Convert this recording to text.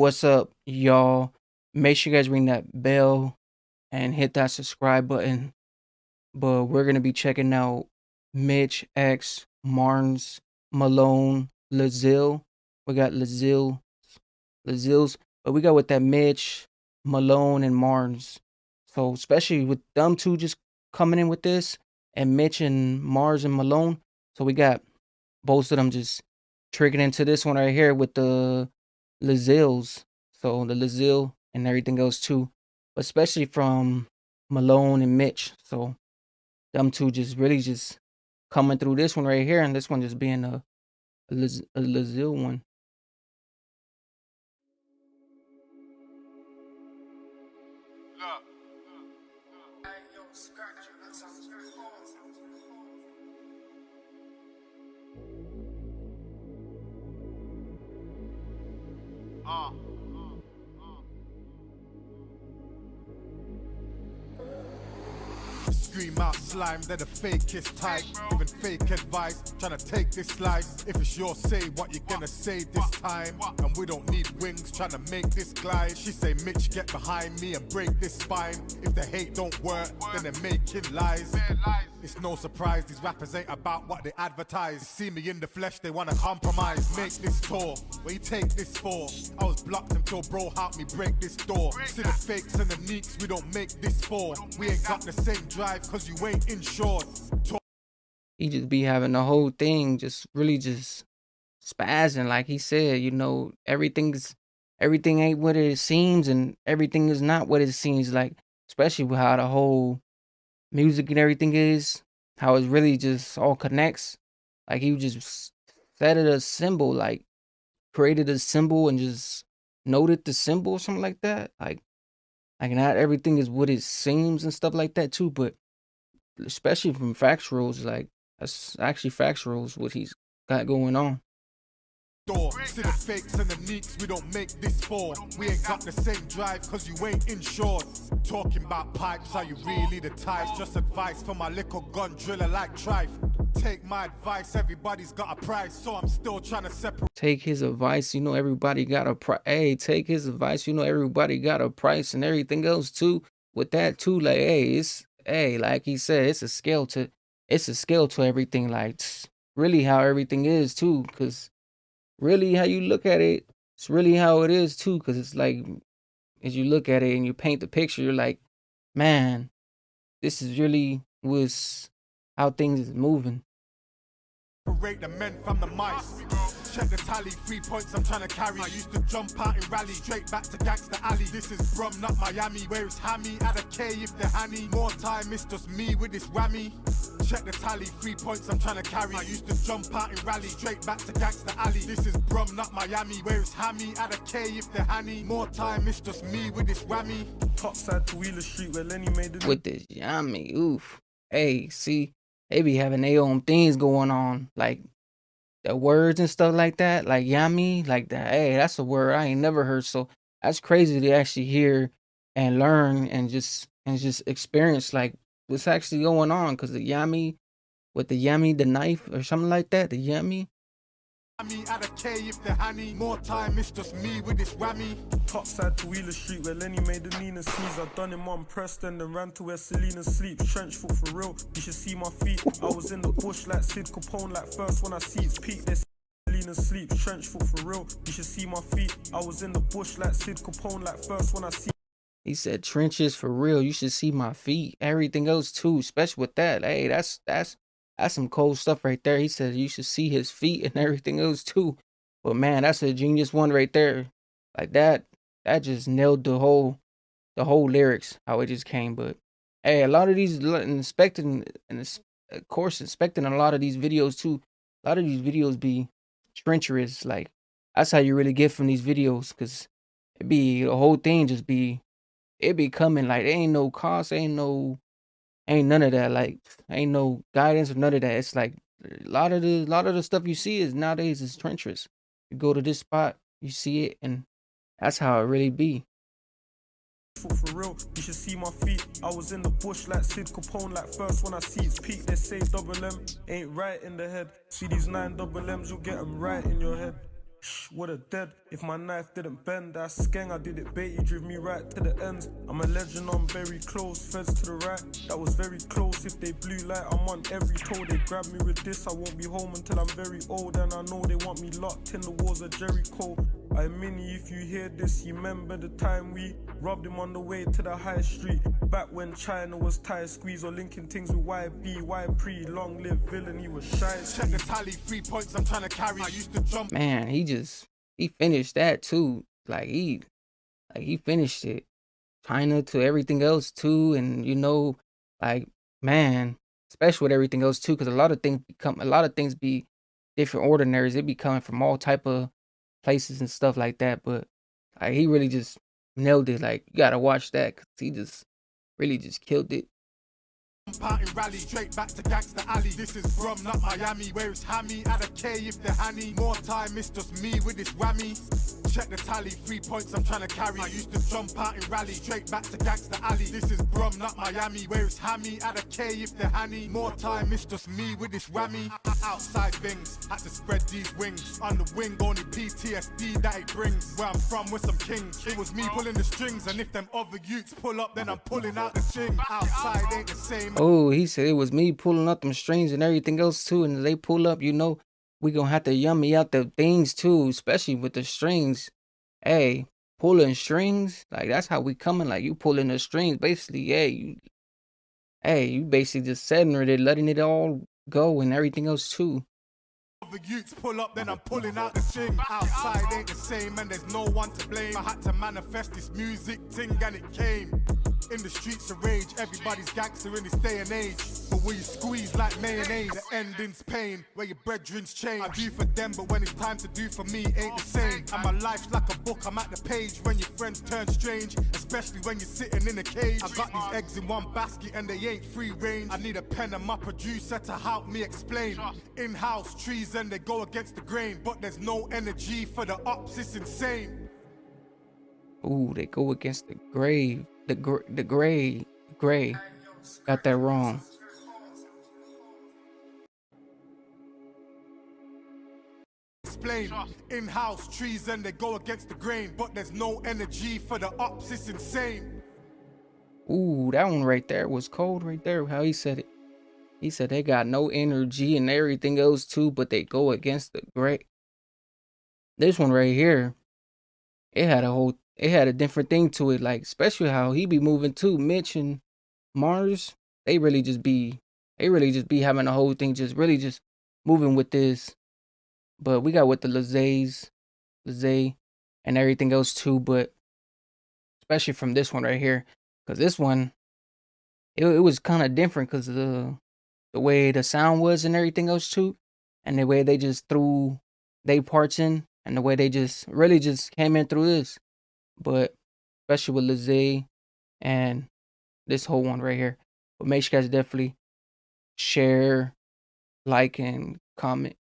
What's up, y'all? Make sure you guys ring that bell and hit that subscribe button. But we're gonna be checking out Mitch X, MARNZ, Malone, LOZELLS. We got LOZELLS, but we got with that Mitch, Malone, and MARNZ. So especially with them two just coming in with this, and Mitch and MARNZ and Malone. So we got both of them just triggering into this one right here with the LOZELLS. So the LOZELL and everything else too, but especially from Malone and Mitch. So them two just really just coming through this one right here, and this one just being a LOZELL one. Scream out slime, they're the fakest type. Giving fake advice, trying to take this slice. If it's your say, what you gonna say this time? And we don't need wings, trying to make this glide. She say, Mitch, get behind me and break this spine. If the hate don't work, then they're making lies. It's no surprise, these rappers ain't about what they advertise. See me in the flesh, they wanna compromise. Make this tour, where you take this for? I was blocked until bro helped me break this door. See the fakes and the neeks, we don't make this for. We ain't got the same drive, cause you ain't insured. He just be having the whole thing just really just spazzing, like he said, everything ain't what it seems, and everything is not what it seems like, especially with how the whole music and everything is, how it really just all connects. Like he just set it a symbol, like created a symbol and just noted the symbol or something like that. Like not everything is what it seems and stuff like that too, but especially from factuals, like that's actually factuals what he's got going on. See the fakes and the neeks, we don't make this for. We ain't got the same drive, cause you ain't insured. Talking about pipes, are you really the type? Just advice for my little gun driller like Trife. Take my advice, everybody's got a price, so I'm still trying to separate. Take his advice, everybody got a price. Hey, take his advice, everybody got a price and everything else too. With that too, like, like he said, it's a scale to everything. Like, really how everything is too, cause really how you look at it, it's really how it is too, because it's like, as you look at it and you paint the picture, you're like, man, this is really was how things is moving. Separate the men from the mice. Check the tally, 3 points I'm trying to carry. I used to jump out in rally, straight back to Gangster Alley. This is Brum, not Miami, where it's Hammy. Add a K if they're Hanny. More time, it's just me with this whammy. Check the tally, 3 points I'm trying to carry. I used to jump out in rally, straight back to Gangster Alley. This is Brum, not Miami, where it's Hammy. Add a K if they're Hanny. More time, it's just me with this whammy. Topside to Wheeler Street, where Lenny made it. With this yummy, oof. Hey, see, they be having their own things going on, like the words and stuff like that, like yummy, like that. Hey, that's a word I ain't never heard. So that's crazy to actually hear and learn and just experience like what's actually going on. Cause the yummy, with the yummy, the knife or something like that, the yummy. Add a K if they're Hanny. More time, it's just me with this whammy. Topside to Wheeler Street, where Lenny made the Nina sneeze. I done him on Preston, then ran to where Selena sleeps. Trench foot for real, you should see my feet. I was in the bush like Sid Capone, like first when I see it's peak. There's Selena sleeps. Trench foot for real, you should see my feet. I was in the bush like Sid Capone, like first when I see. He said trenches for real, you should see my feet. Everything else too, especially with that. Hey, that's some cold stuff right there. He said you should see his feet and everything else too. But man, that's a genius one right there. Like that just nailed the whole lyrics, how it just came. But hey, a lot of these inspecting a lot of these videos too. A lot of these videos be treacherous. Like that's how you really get from these videos, cause it be the whole thing just be coming like there ain't no cost, ain't none of that. Like ain't no guidance or none of that. It's like a lot of the stuff you see is nowadays is treacherous. You go to this spot, you see it, and that's how it really be. For real, you should see my feet. I was in the bush like Sid Capone, like first when I see it's peak. They say double M ain't right in the head. See these 9 double M's, you'll get them right in your head. Woulda dead if my knife didn't bend. That skeng, I did it bait, you drove me right to the ends. I'm a legend, I'm very close, feds to the right. That was very close, if they blue light, I'm on every toe. They grab me with this, I won't be home until I'm very old. And I know they want me locked in the walls of Jericho. I mini, if you hear this, you remember the time we robbed him on the way to the high street. Back when China was tire squeeze or linking things with YB, Y long live villain, he was shy. Check the tally, 3 points I'm trying to carry. I used to jump. Man, he finished that too. Like he finished it. China to everything else too, and like, man, especially with everything else too, because a lot of things be different ordinaries. It be coming from all type of places and stuff like that. But like, he really just nailed it. Like, you gotta watch that because he just really just killed it. Party rally, straight back to Gangsta Alley. This is from not Miami, where it's hammy. Add a K if they're hanny. More time, it's just me with this whammy. Check the tally, 3 points I'm trying to carry. I used to jump out in rally, straight back to Gangsta Alley. This is Brum, not Miami, where it's hammy. Add a K if they're hanny. More time, it's just me with this whammy. Outside things, had to spread these wings. On the wing, only PTSD that it brings. Where I'm from, with some kings. It was me pulling the strings, and if them other youths pull up, then I'm pulling out the ching. Outside ain't the same. Oh, he said it was me pulling up them strings and everything else too. And they pull up, we gonna have to yummy out the things too, especially with the strings. Hey, pulling strings, like that's how we coming. Like, you pulling the strings, basically. You basically just setting it, letting it all go and everything else too. The youths pull up, then I'm pulling out the ching. Outside ain't the same, and there's no one to blame. I had to manifest this music thing, and it came. In the streets of rage, everybody's gangster in this day and age. But when you squeeze like mayonnaise, the ending's pain. Where your brethren's change. I do for them, but when it's time to do for me, ain't the same. And my life's like a book, I'm at the page. When your friends turn strange, especially when you're sitting in a cage. I got these eggs in one basket and they ain't free range. I need a pen and my producer to help me explain. In-house trees and they go against the grain, but there's no energy for the ops, it's insane. Ooh, they go against the grave. The gray. Got that wrong. Explain. In-house trees and they go against the grain, but there's no energy for the ops, it's insane. Ooh, that one right there was cold right there. How he said it. He said they got no energy and everything else too, but they go against the gray. This one right here, it had a different thing to it, like especially how he be moving too. Mitch and MARNZ, they really just be having the whole thing just really just moving with this. But we got with the Lozelle and everything else too, but especially from this one right here, because this one it was kind of different because of the way the sound was and everything else too, and the way they just threw they parts in, and the way they just really just came in through this. But especially with Lozelle and this whole one right here. But make sure you guys definitely share, like, and comment.